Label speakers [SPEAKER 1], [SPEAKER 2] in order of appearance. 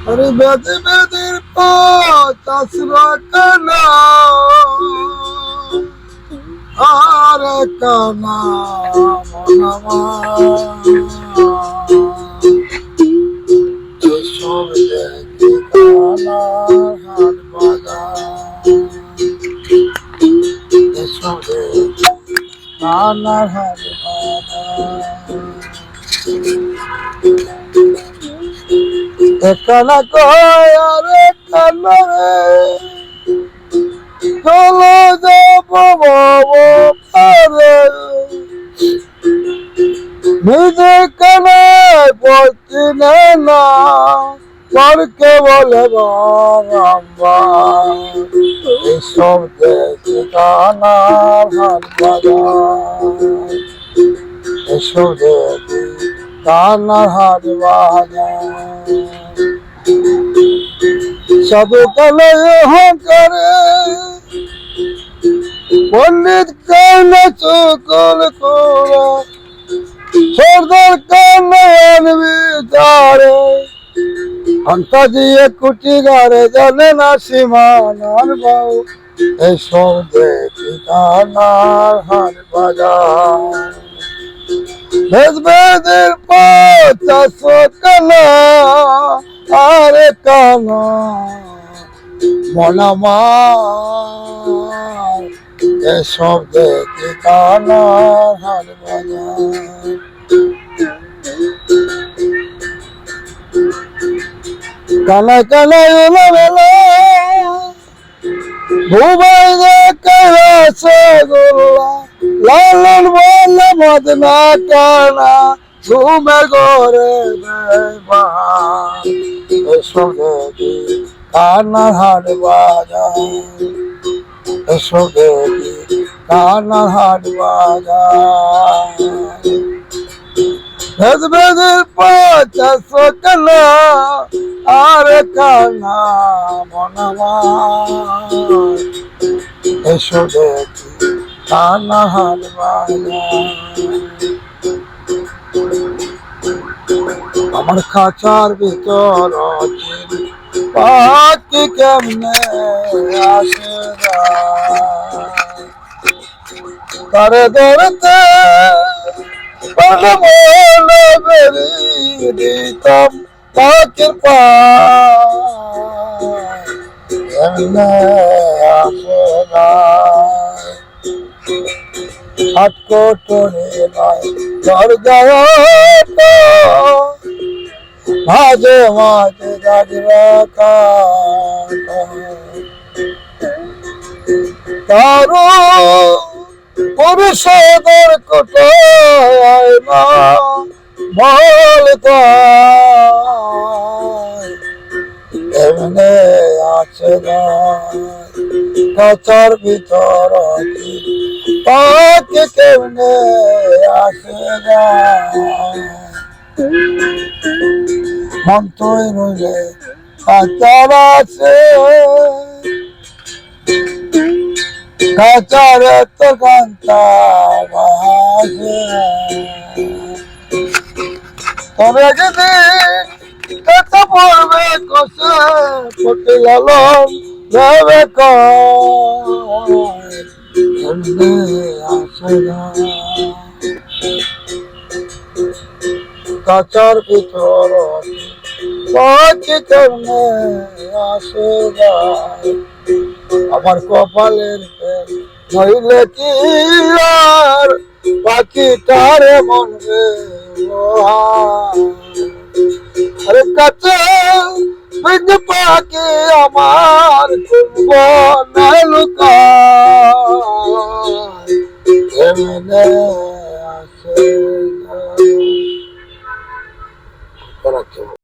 [SPEAKER 1] আরে বেদে বেদের চাষরা কানা আর কানা মনামা এসব দেখে কানার হাট বাজার এসব দেখে কানার হাট বাজার কানা কয় আরে কানা রে চলো যাব পারে নিজে কানে পড়ছি না পরকে বলে বারম্বা এসব দেখে কানার হাট বাজার এসব দেখে কানার হাট বাজার সাধু কালে অহংকারে পণ্ডিত কানে চকল কোরা সর্দার কানে বিচারে ঘন্টা দিয়ে কুটি গারে জানে না সীমানার বাউ এসব দেখি কানার হাট বাজার বেদ বেদের 50 কানা আরে কানা মনামার এসব দেখি কানার হাট বাজার কানা কানা এলো বেলা ঘুমাই দেখে রসগোল্লা লালন বলে মদনা কানা ঘুমে ঘরে দেবা এসব দেখি কানার হাট বাজার এসব দেখি কানার হাট বাজার বেদ বেদের 50 কানা আরে কানা মনামার এসব দেখি কানার হাট বাজার আমার খাঁচার ভিতর পাখি কেমনে আসে তারে ধরতে মনে বেরিয়ে দিতাম পাখির পামনে আসে হাটকোটরে নয় দরজা মাঝে মাঝে গাজরা কারো পুরুষদের কোটায় না বলতা এমনে আছে না কাচার ভিতর পাখি কেমনে আসে না মন্তই রইলে কাচার আছে কাচার এত কান্তা বাজে তবে যেদিন কাঁচা পড়বে কষে ফটে লালন যাবে কেমনে আসে না কাচার ভিতর পাখি কেমনে আসে না আমার কপালের নইলে কি আর পাখিটারে মনবে আরে কাছে পাখি আমার খুব না লুকা